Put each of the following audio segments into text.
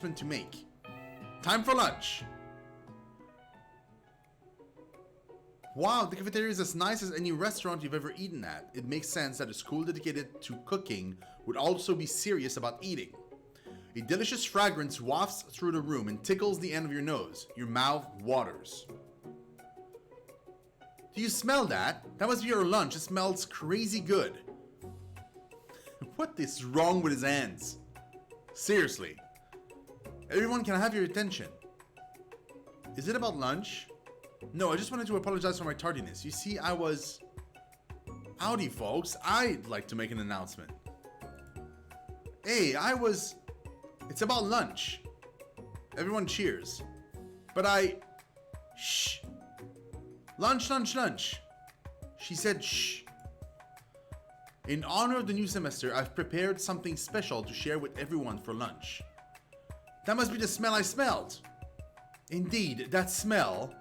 to make. Time for lunch. Wow, the cafeteria is as nice as any restaurant you've ever eaten at. It makes sense that a school dedicated to cooking would also be serious about eating. A delicious fragrance wafts through the room and tickles the end of your nose. Your mouth waters. Do you smell that? That must be your lunch. It smells crazy good. What is wrong with his hands? Seriously. Everyone, can I have your attention? Is it about lunch? No, I just wanted to apologize for my tardiness. You see, I was... Howdy, folks. I'd like to make an announcement. Hey, It's about lunch. Everyone cheers. But Shh. Lunch, lunch, lunch. She said shh. In honor of the new semester, I've prepared something special to share with everyone for lunch. That must be the smell I smelled. Indeed, that smell.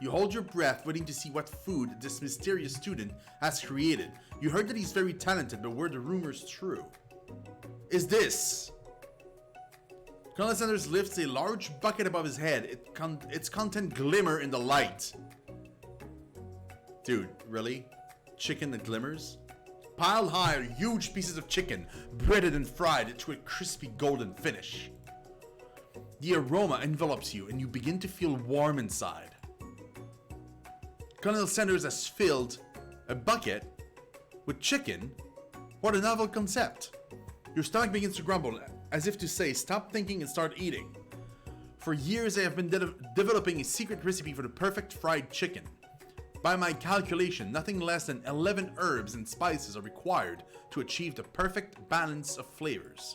You hold your breath waiting to see what food this mysterious student has created. You heard that he's very talented, but were the rumors true? Is this? Colonel Sanders lifts a large bucket above his head. Its content glimmer in the light. Dude, really? Chicken that glimmers? Piled high are huge pieces of chicken, breaded and fried to a crispy golden finish. The aroma envelops you and you begin to feel warm inside. Colonel Sanders has filled a bucket with chicken. What a novel concept. Your stomach begins to grumble, as if to say, stop thinking and start eating. For years I have been developing a secret recipe for the perfect fried chicken. By my calculation, nothing less than 11 herbs and spices are required to achieve the perfect balance of flavors.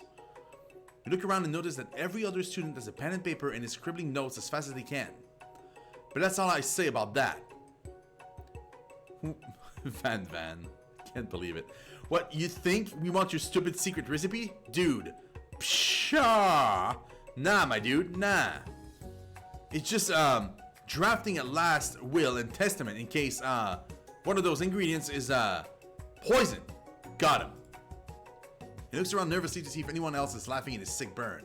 You look around and notice that every other student has a pen and paper and is scribbling notes as fast as they can. But that's all I say about that. Van. Can't believe it. What, you think we want your stupid secret recipe? Dude. Pshaw. Nah, my dude, nah. It's just, drafting a last will and testament in case, one of those ingredients is, poison. Got him. He looks around nervously to see if anyone else is laughing in his sick burn.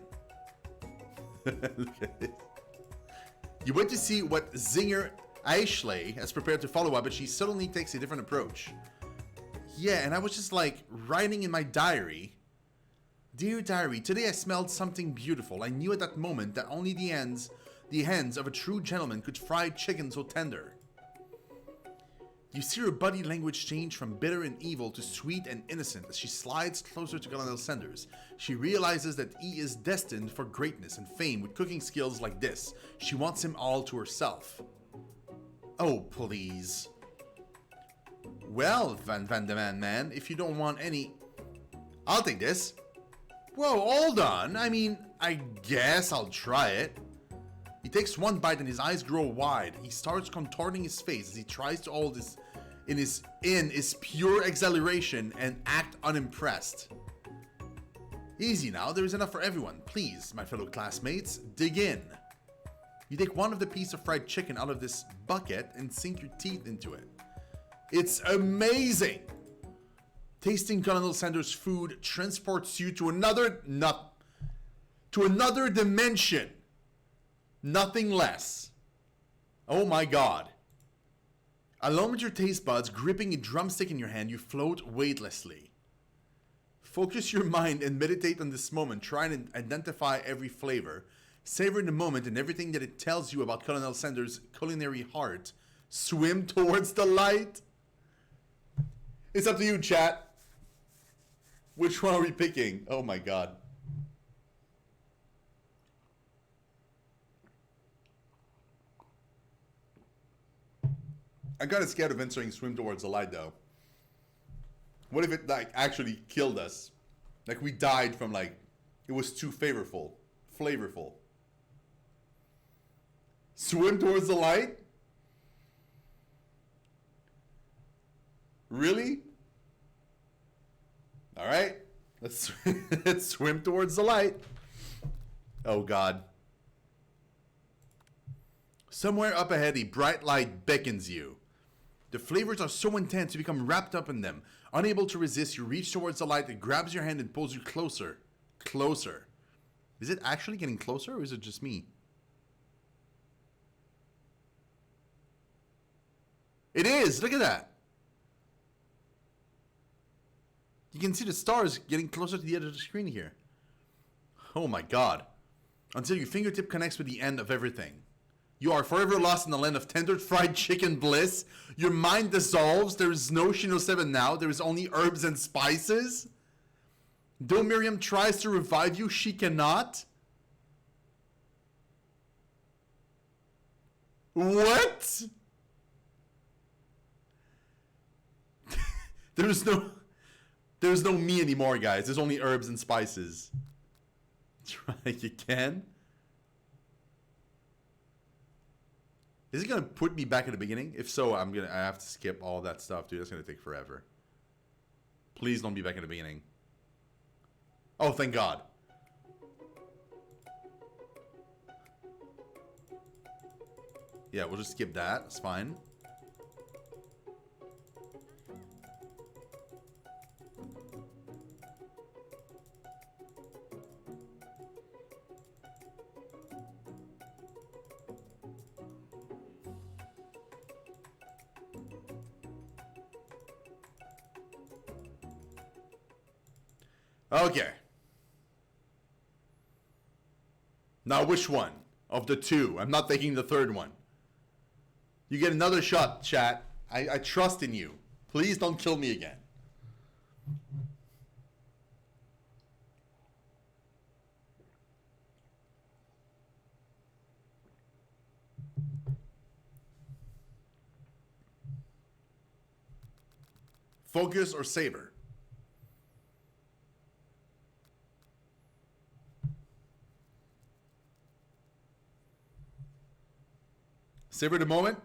Look at this. You wait to see what Zinger Ashley has prepared to follow up, but she suddenly takes a different approach. Yeah, and I was just like, writing in my diary. Dear diary, today I smelled something beautiful. I knew at that moment that only the hands of a true gentleman could fry chicken so tender. You see her body language change from bitter and evil to sweet and innocent as she slides closer to Colonel Sanders. She realizes that he is destined for greatness and fame with cooking skills like this. She wants him all to herself. Oh, please. Well, Van de Man, if you don't want any... I'll take this. Whoa, hold on. I mean, I guess I'll try it. He takes one bite and his eyes grow wide. He starts contorting his face as he tries to hold his pure exhilaration and act unimpressed. Easy now, there is enough for everyone. Please, my fellow classmates, dig in. You take one of the piece of fried chicken out of this bucket and sink your teeth into it. It's amazing! Tasting Colonel Sanders' food transports you to another dimension. Nothing less. Oh my god. Alone with your taste buds gripping a drumstick in your hand, you float weightlessly. Focus your mind and meditate on this moment. Try and identify every flavor. Savor the moment and everything that it tells you about Colonel Sanders' culinary heart. Swim towards the light. It's up to you, chat. Which one are we picking? Oh my god. I got scared of answering swim towards the light though. What if it like actually killed us? Like we died from like, it was too flavorful. Swim towards the light? Really? Alright. Let's swim towards the light. Oh god. Somewhere up ahead, a bright light beckons you. The flavors are so intense you become wrapped up in them. Unable to resist, you reach towards the light that grabs your hand and pulls you closer. Closer. Is it actually getting closer, or is it just me? It is! Look at that! You can see the stars getting closer to the edge of the screen here. Oh my god. Until your fingertip connects with the end of everything. You are forever lost in the land of tender fried chicken bliss. Your mind dissolves. There is no ShinoSeven now. There is only herbs and spices. Though Miriam tries to revive you, she cannot. What? There's no me anymore, guys. There's only herbs and spices. Try again. Is it gonna put me back at the beginning? If so, I have to skip all that stuff, dude. That's gonna take forever. Please don't be back at the beginning. Oh, thank God. Yeah, we'll just skip that. It's fine. Okay. Now, which one of the two? I'm not taking the third one. You get another shot, chat. I trust in you. Please don't kill me again. Focus or savor? Savor the moment.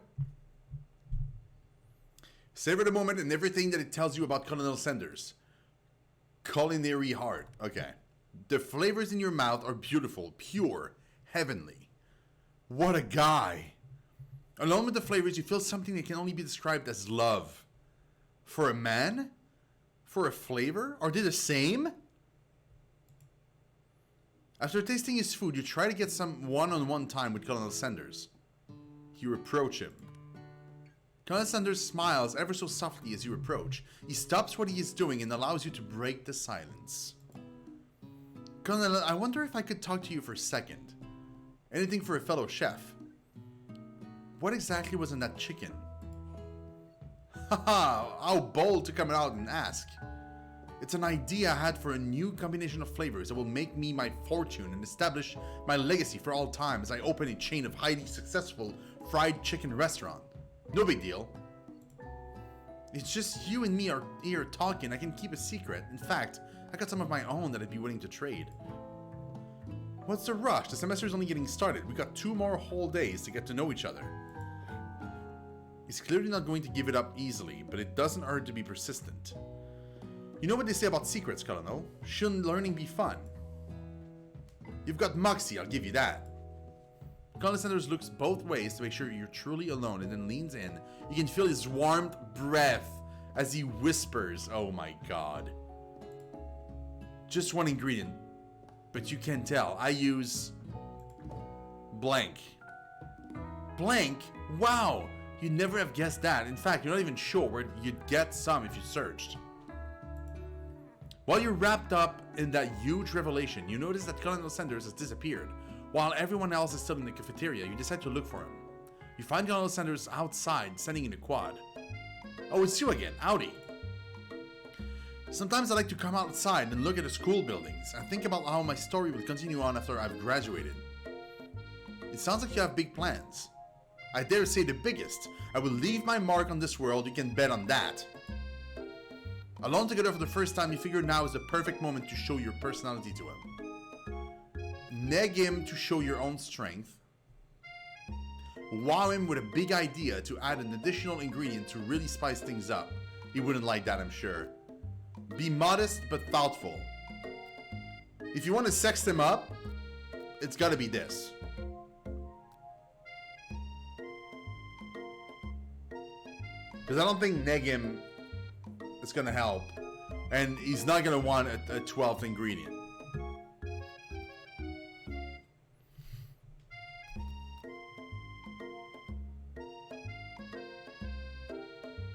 Savor the moment and everything that it tells you about Colonel Sanders. Culinary heart. Okay. The flavors in your mouth are beautiful, pure, heavenly. What a guy. Along with the flavors, you feel something that can only be described as love. For a man? For a flavor? Are they the same? After tasting his food, you try to get some one-on-one time with Colonel Sanders. You approach him. Colonel Sanders smiles ever so softly as you approach. He stops what he is doing and allows you to break the silence. Colonel, I wonder if I could talk to you for a second. Anything for a fellow chef. What exactly was in that chicken? Haha, how bold to come out and ask. It's an idea I had for a new combination of flavors that will make me my fortune and establish my legacy for all time as I open a chain of highly successful fried chicken restaurant. No big deal. It's just you and me are here talking. I can keep a secret. In fact, I got some of my own that I'd be willing to trade. What's the rush? The semester's only getting started. We got 2 more whole days to get to know each other. He's clearly not going to give it up easily, but it doesn't hurt to be persistent. You know what they say about secrets, Colonel? Shouldn't learning be fun? You've got moxie, I'll give you that. Colonel Sanders looks both ways to make sure you're truly alone and then leans in. You can feel his warm breath as he whispers, oh my god. Just one ingredient, but you can tell. I use blank. Blank? Wow! You'd never have guessed that. In fact, you're not even sure where you'd get some if you searched. While you're wrapped up in that huge revelation, you notice that Colonel Sanders has disappeared. While everyone else is still in the cafeteria, you decide to look for him. You find Colonel Sanders outside, standing in the quad. Oh, it's you again. Howdy. Sometimes I like to come outside and look at the school buildings and think about how my story will continue on after I've graduated. It sounds like you have big plans. I dare say the biggest. I will leave my mark on this world, you can bet on that. Alone together for the first time, you figure now is the perfect moment to show your personality to him. Neg him to show your own strength. Wow him with a big idea to add an additional ingredient to really spice things up. He wouldn't like that, I'm sure. Be modest but thoughtful. If you want to sex him up, it's gotta be this. Because I don't think neg him is gonna help. And he's not gonna want a 12th ingredient.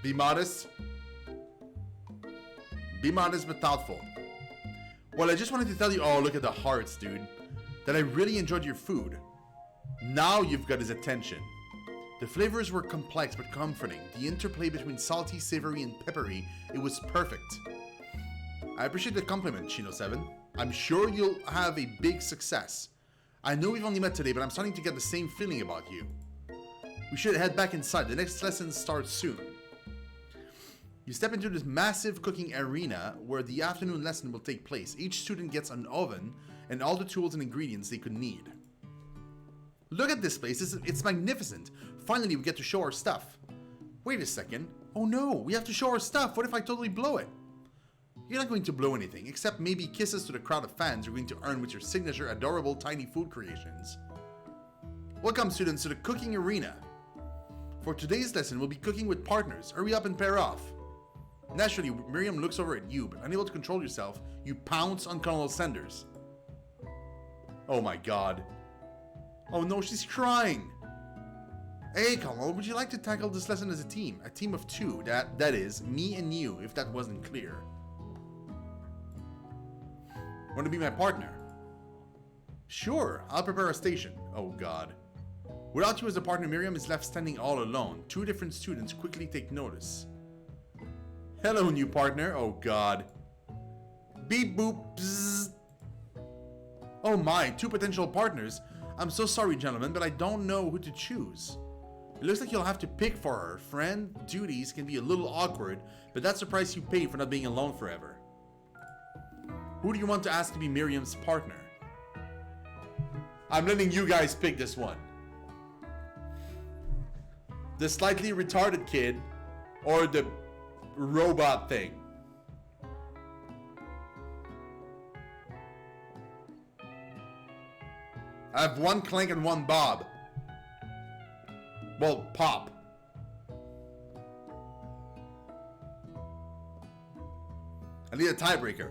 Be modest. Be modest but thoughtful. Well, I just wanted to tell you, oh, look at the hearts, dude, that I really enjoyed your food. Now you've got his attention. The flavors were complex but comforting. The interplay between salty, savory, and peppery, it was perfect. I appreciate the compliment, ShinoSeven. I'm sure you'll have a big success. I know we've only met today, but I'm starting to get the same feeling about you. We should head back inside. The next lesson starts soon. You step into this massive cooking arena where the afternoon lesson will take place. Each student gets an oven and all the tools and ingredients they could need. Look at this place. It's magnificent. Finally, we get to show our stuff. Wait a second. Oh no, we have to show our stuff. What if I totally blow it? You're not going to blow anything, except maybe kisses to the crowd of fans you're going to earn with your signature adorable tiny food creations. Welcome, students, to the cooking arena. For today's lesson, we'll be cooking with partners. Hurry up and pair off. Naturally, Miriam looks over at you, but unable to control yourself, you pounce on Colonel Sanders. Oh my god. Oh no, she's crying. Hey, Colonel, would you like to tackle this lesson as a team? A team of two, that is, me and you, if that wasn't clear. Want to be my partner? Sure, I'll prepare a station. Oh god. Without you as a partner, Miriam is left standing all alone. Two different students quickly take notice. Hello, new partner. Oh god. Beep boop. Bzz. Oh my, two potential partners. I'm so sorry, gentlemen, but I don't know who to choose. It looks like you'll have to pick for her. Friend duties can be a little awkward, but that's the price you pay for not being alone forever. Who do you want to ask to be Miriam's partner? I'm letting you guys pick this one. The slightly retarded kid or the robot thing? I have one Clank and one Bob. Well, Pop. I need a tiebreaker.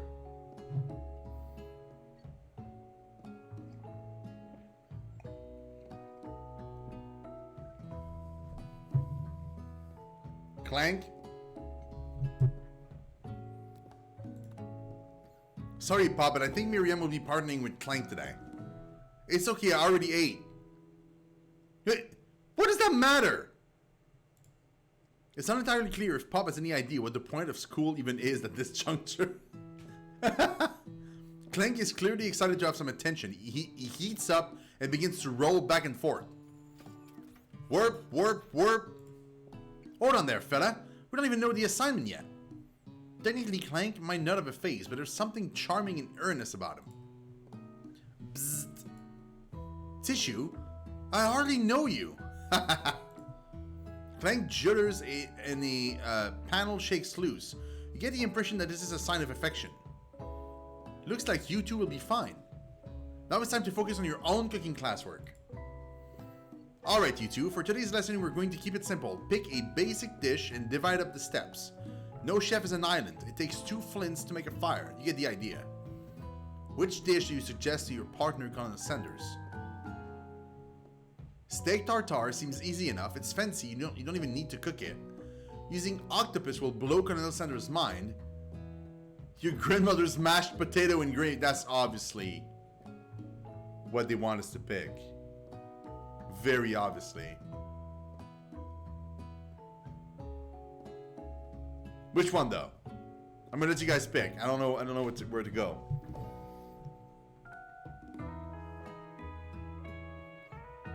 Clank? Sorry, Pop, but I think Miriam will be partnering with Clank today. It's okay, I already ate. What does that matter? It's not entirely clear if Pop has any idea what the point of school even is at this juncture. Clank is clearly excited to have some attention. He heats up and begins to roll back and forth. Warp, warp, warp. Hold on there, fella. We don't even know the assignment yet. Technically, Clank might not have a face, but there's something charming and earnest about him. Bzzzt. Tissue? I hardly know you. Clank judders and the panel shakes loose. You get the impression that this is a sign of affection. Looks like you two will be fine. Now it's time to focus on your own cooking classwork. Alright, you two, for today's lesson we're going to keep it simple. Pick a basic dish and divide up the steps. No chef is an island. It takes 2 flints to make a fire. You get the idea. Which dish do you suggest to your partner, Colonel Sanders? Steak tartare seems easy enough. It's fancy. You don't even need to cook it. Using octopus will blow Colonel Sanders' mind. Your grandmother's mashed potato and gravy. That's obviously what they want us to pick. Very obviously. Which one though? I'm gonna let you guys pick. I don't know where to go.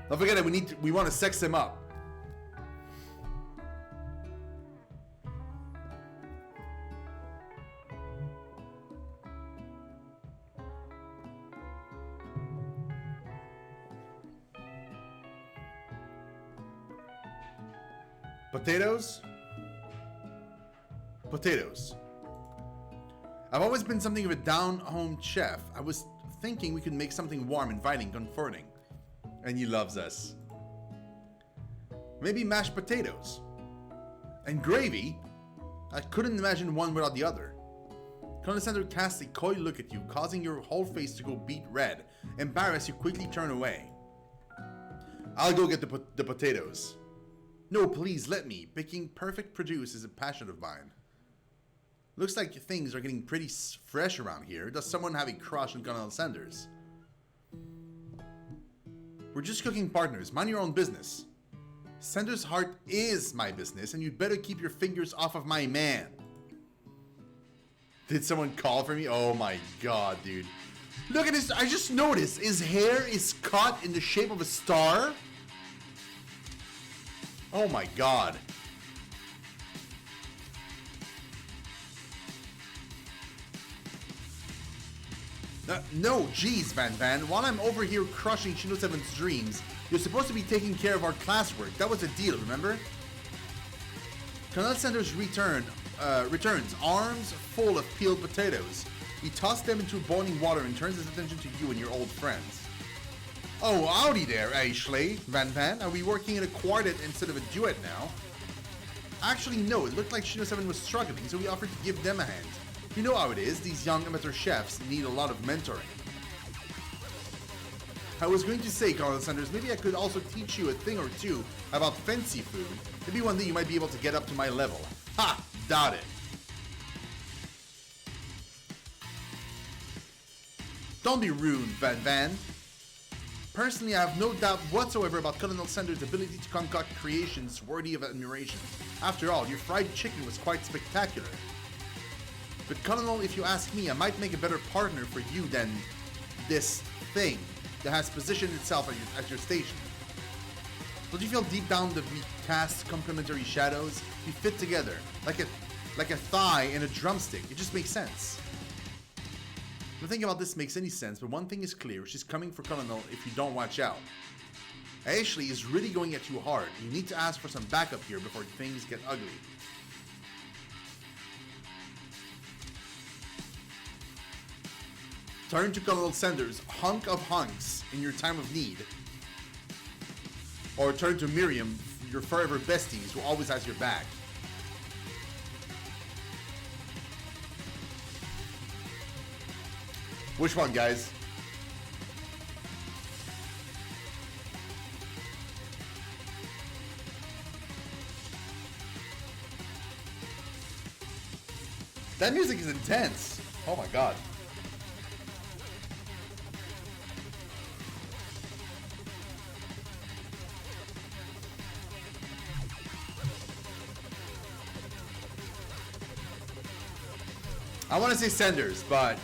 Don't forget that we want to sex him up. Potatoes? Potatoes. I've always been something of a down-home chef. I was thinking we could make something warm, inviting, comforting. And he loves us. Maybe mashed potatoes. And gravy? I couldn't imagine one without the other. Colonel Sanders casts a coy look at you, causing your whole face to go beet red. Embarrassed, you quickly turn away. I'll go get the potatoes. No, please let me. Picking perfect produce is a passion of mine. Looks like things are getting pretty fresh around here. Does someone have a crush on Colonel Sanders? We're just cooking partners. Mind your own business. Sanders' heart is my business, and you'd better keep your fingers off of my man. Did someone call for me? Oh my god, dude. Look at this. I just noticed his hair is cut in the shape of a star. Oh my god. No, geez, Van. While I'm over here crushing ShinoSeven's dreams, you're supposed to be taking care of our classwork. That was the deal, remember? Colonel Sanders returns, arms full of peeled potatoes. He tosses them into boiling water and turns his attention to you and your old friends. Oh, howdy there, Ashley. Van. Are we working in a quartet instead of a duet now? Actually, no. It looked like ShinoSeven was struggling, so we offered to give them a hand. You know how it is. These young amateur chefs need a lot of mentoring. I was going to say, Colonel Sanders, maybe I could also teach you a thing or two about fancy food. Maybe one day you might be able to get up to my level. Ha! Doubt it. Don't be rude, Van. Personally, I have no doubt whatsoever about Colonel Sanders' ability to concoct creations worthy of admiration. After all, your fried chicken was quite spectacular. But Colonel, if you ask me, I might make a better partner for you than this thing that has positioned itself at your station. Don't you feel deep down that we cast complementary shadows? We fit together, like a thigh and a drumstick. It just makes sense. Nothing about this makes any sense, but one thing is clear. She's coming for Colonel if you don't watch out. Ashley is really going at you hard. You need to ask for some backup here before things get ugly. Turn to Colonel Sanders, hunk of hunks, in your time of need. Or turn to Miriam, your forever besties, who always has your back. Which one, guys? That music is intense. Oh my god. I want to say Sanders, but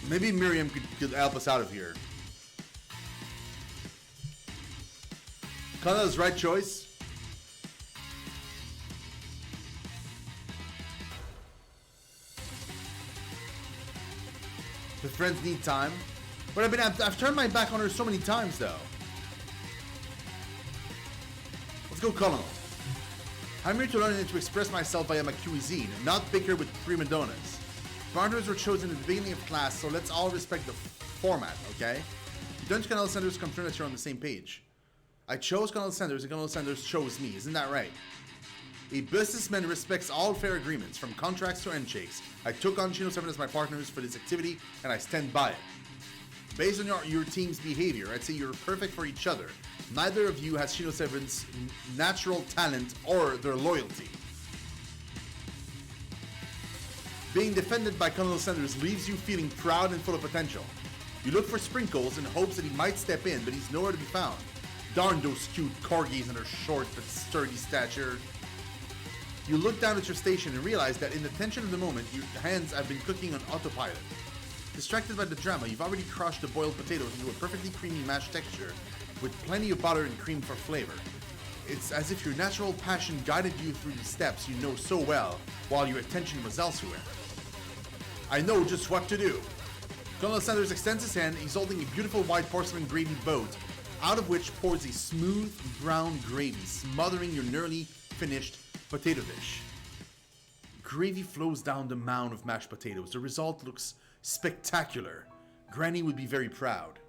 maybe Miriam could help us out of here. Colonel's right choice. The friends need time. But I mean, I've turned my back on her so many times, though. Let's go, Colonel. I'm here to learn and to express myself via my cuisine, not bicker with prima donnas. Partners were chosen at the beginning of class, so let's all respect the format, okay? Don't Colonel Sanders confirm that you're on the same page? I chose Colonel Sanders and Colonel Sanders chose me, isn't that right? A businessman respects all fair agreements, from contracts to handshakes. I took on ShinoSeven as my partners for this activity, and I stand by it. Based on your team's behavior, I'd say you're perfect for each other. Neither of you has ShinoSeven's natural talent or their loyalty. Being defended by Colonel Sanders leaves you feeling proud and full of potential. You look for Sprinkles in hopes that he might step in, but he's nowhere to be found. Darn those cute corgis and their short but sturdy stature. You look down at your station and realize that in the tension of the moment, your hands have been cooking on autopilot. Distracted by the drama, you've already crushed the boiled potatoes into a perfectly creamy mashed texture with plenty of butter and cream for flavor. It's as if your natural passion guided you through the steps you know so well while your attention was elsewhere. I know just what to do. Colonel Sanders extends his hand. He's holding a beautiful white porcelain gravy boat, out of which pours a smooth brown gravy, smothering your nearly finished potato dish. Gravy flows down the mound of mashed potatoes. The result looks spectacular. Granny would be very proud.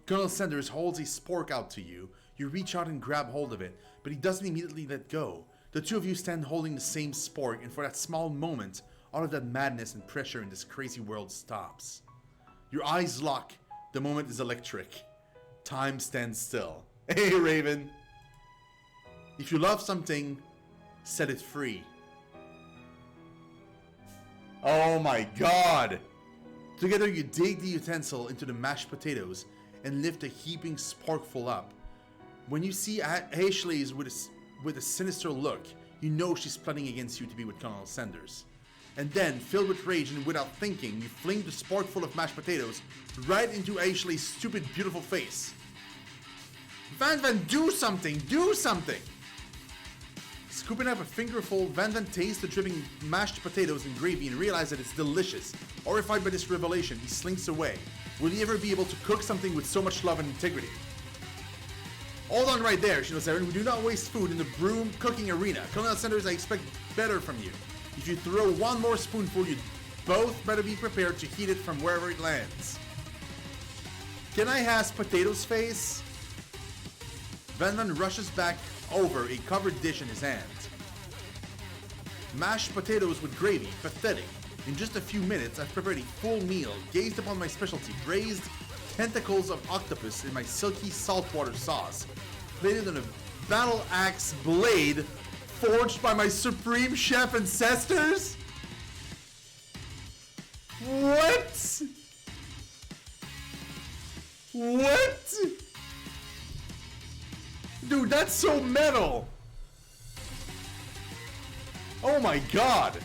Colonel Sanders holds a spork out to you. You reach out and grab hold of it, but he doesn't immediately let go. The two of you stand holding the same spork, and for that small moment, all of that madness and pressure in this crazy world stops. Your eyes lock. The moment is electric. Time stands still. Hey, Raven. If you love something, set it free. Oh my god! Together you dig the utensil into the mashed potatoes and lift a heaping sparkful up. When you see Ashley's with a sinister look, you know she's plotting against you to be with Colonel Sanders. And then, filled with rage and without thinking, you fling the sparkful of mashed potatoes right into Ashley's stupid, beautiful face. Van, do something! Do something! Scooping up a fingerful, Van tastes the dripping mashed potatoes and gravy and realizes that it's delicious. Horrified by this revelation, he slinks away. Will he ever be able to cook something with so much love and integrity? Hold on right there, ShinoSeven. We do not waste food in the broom cooking arena. Colonel Sanders, I expect better from you. If you throw one more spoonful, you both better be prepared to heat it from wherever it lands. Can I has potatoes face? Van rushes back over a covered dish in his hand. Mashed potatoes with gravy, pathetic. In just a few minutes, I've prepared a full meal, gazed upon my specialty, braised tentacles of octopus in my silky saltwater sauce, plated on a battle axe blade forged by my supreme chef ancestors? What? What? Dude, that's so metal! Oh my god!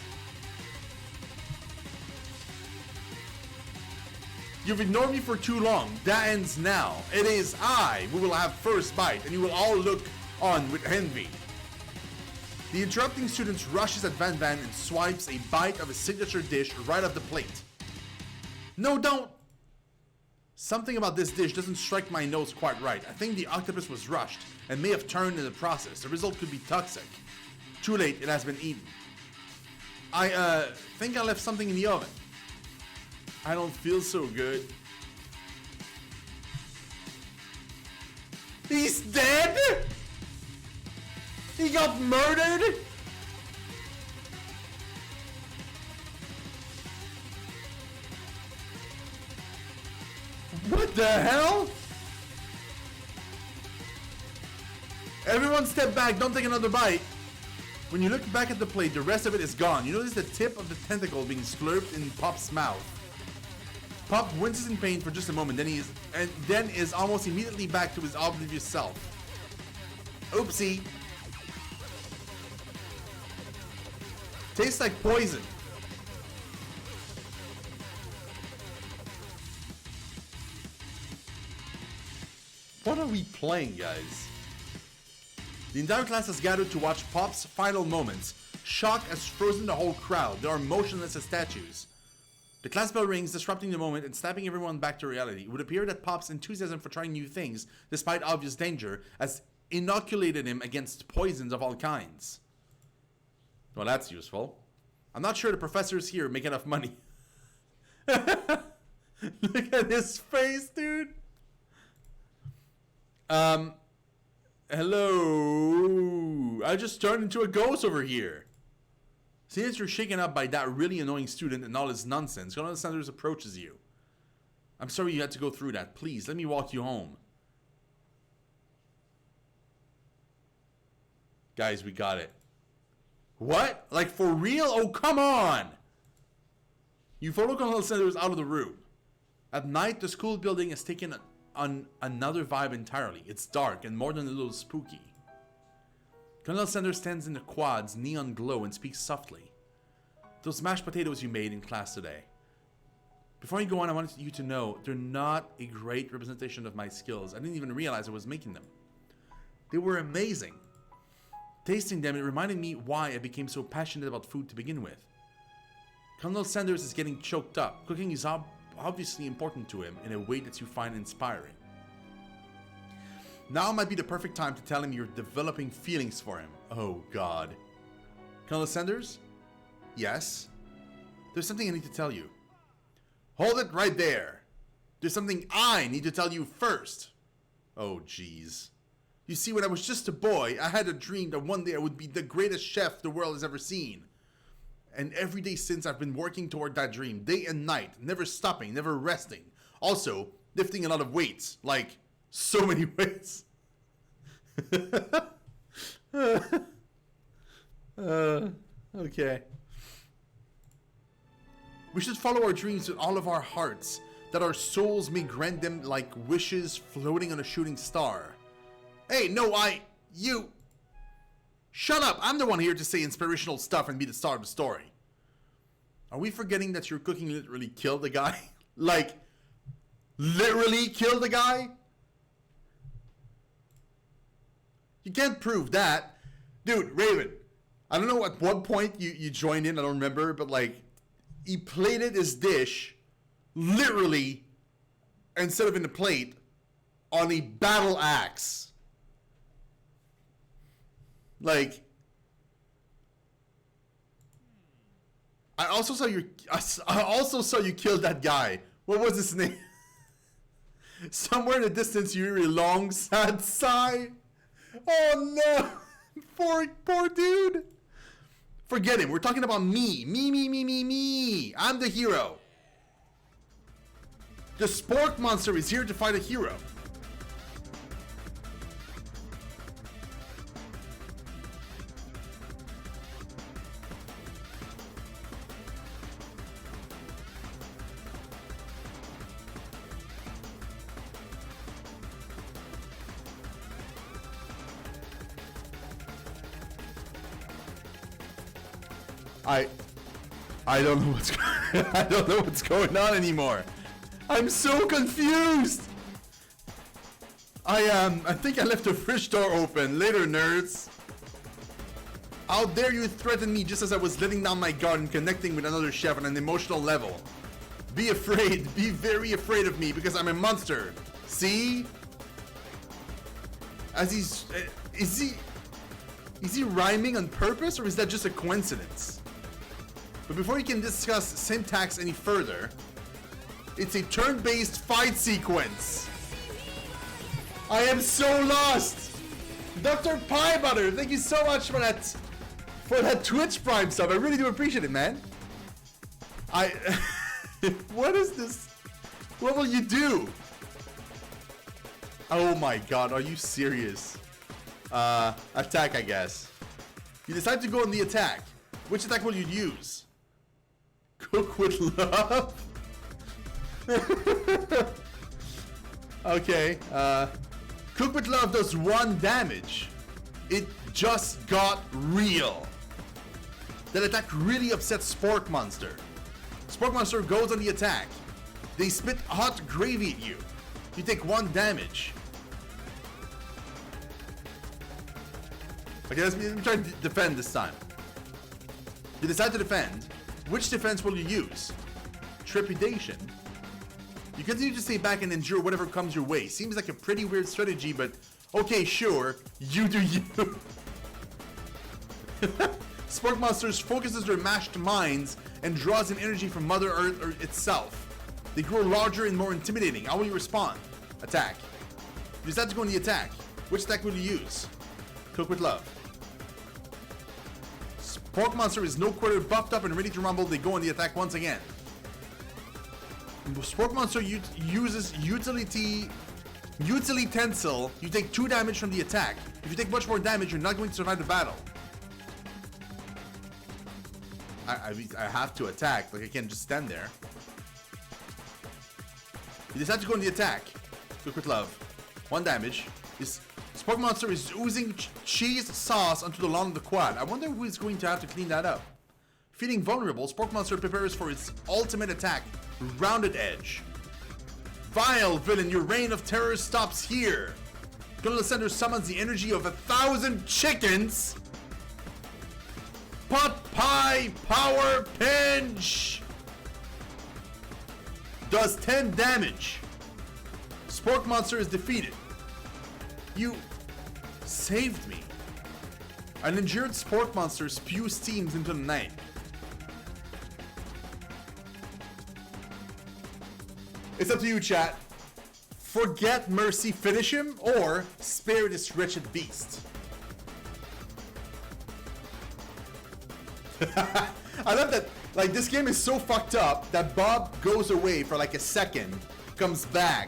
You've ignored me for too long. That ends now. It is I who will have first bite, and you will all look on with envy. The interrupting student rushes at Van and swipes a bite of his signature dish right off the plate. No, don't! Something about this dish doesn't strike my nose quite right. I think the octopus was rushed and may have turned in the process. The result could be toxic. Too late, it has been eaten. I think I left something in the oven. I don't feel so good. He's dead? He got murdered? What the hell? Everyone step back, don't take another bite. When you look back at the plate, the rest of it is gone. You notice the tip of the tentacle being slurped in Pop's mouth. Pop winces in pain for just a moment, then is almost immediately back to his oblivious self. Oopsie. Tastes like poison. What are we playing, guys? The entire class has gathered to watch Pop's final moments. Shock has frozen the whole crowd. They are motionless as statues. The class bell rings, disrupting the moment and snapping everyone back to reality. It would appear that Pop's enthusiasm for trying new things, despite obvious danger, has inoculated him against poisons of all kinds. Well, that's useful. I'm not sure the professors here make enough money. Look at his face, dude. Hello. I just turned into a ghost over here. Seeing as you're shaken up by that really annoying student and all his nonsense, Colonel Sanders approaches you. I'm sorry you had to go through that. Please, let me walk you home. Guys, we got it. What? Like, for real? Oh, come on! You follow Colonel Sanders out of the room. At night, the school building has taken on another vibe entirely. It's dark and more than a little spooky. Colonel Sanders stands in the quad's neon glow and speaks softly. Those mashed potatoes you made in class today. Before you go on, I wanted you to know they're not a great representation of my skills. I didn't even realize I was making them. They were amazing. Tasting them, it reminded me why I became so passionate about food to begin with. Colonel Sanders is getting choked up. Cooking is obviously important to him in a way that you find inspiring. Now might be the perfect time to tell him you're developing feelings for him. Oh god. Colonel Sanders? Yes? There's something I need to tell you. Hold it right there. There's something I need to tell you first. Oh jeez. You see, when I was just a boy, I had a dream that one day I would be the greatest chef the world has ever seen. And every day since, I've been working toward that dream, day and night, never stopping, never resting. Also, lifting a lot of weights, like so many weights. Okay. We should follow our dreams with all of our hearts, that our souls may grant them like wishes floating on a shooting star. Hey, no, you... Shut up! I'm the one here to say inspirational stuff and be the star of the story. Are we forgetting that your cooking literally killed the guy? Like, literally killed the guy? You can't prove that. Dude, Raven, I don't know at what point you joined in, I don't remember, but like, he plated his dish, literally, instead of in the plate, on a battle axe. Like, I also saw you kill that guy. What was his name? Somewhere in the distance, you hear a long, sad sigh. Oh no! Poor dude. Forget him. We're talking about me. Me. I'm the hero. The Spork Monster is here to fight a hero. I don't know what's I don't know what's going on anymore. I'm so confused. I think I left the fridge door open. Later, nerds. How dare you threaten me just as I was letting down my guard and connecting with another chef on an emotional level. Be afraid. Be very afraid of me because I'm a monster. See? As he's... Is he rhyming on purpose or is that just a coincidence? But before we can discuss syntax any further, it's a turn-based fight sequence. I am so lost. Dr. Pie Butter, thank you so much for that Twitch Prime stuff. I really do appreciate it, man. What is this? What will you do? Oh my god, are you serious? Attack, I guess. You decide to go on the attack. Which attack will you use? Cook with love? Okay, Cook with love does 1 damage. It just got real. That attack really upsets Spork Monster. Spork Monster goes on the attack. They spit hot gravy at you. You take 1 damage. Okay, let me try to defend this time. You decide to defend. Which defense will you use? Trepidation. You continue to stay back and endure whatever comes your way. Seems like a pretty weird strategy, but okay, sure. You do you. Spork Monsters focuses their mashed minds and draws in energy from Mother Earth itself. They grow larger and more intimidating. How will you respond? Attack. You decide to go on the attack. Which attack will you use? Cook with love. Spork Monster is no quarter buffed up and ready to rumble. They go on the attack once again. Spork Monster uses utility tensile. You take 2 damage from the attack. If you take much more damage, you're not going to survive the battle. I have to attack. Like, I can't just stand there. You decide to go on the attack. Cook with love. 1 damage. This Spork Monster is oozing cheese sauce onto the lawn of the quad. I wonder who is going to have to clean that up. Feeling vulnerable, Spork Monster prepares for its ultimate attack, Rounded Edge. Vile villain, your reign of terror stops here. Colonel Ascender summons the energy of 1,000 chickens. Pot Pie Power Pinch. Does 10 damage. Spork Monster is defeated. You saved me. An injured Spork Monster spews steams into the night. It's up to you, chat. Forget Mercy, finish him, or spare this wretched beast. I love that, like, this game is so fucked up that Bob goes away for like a second, comes back,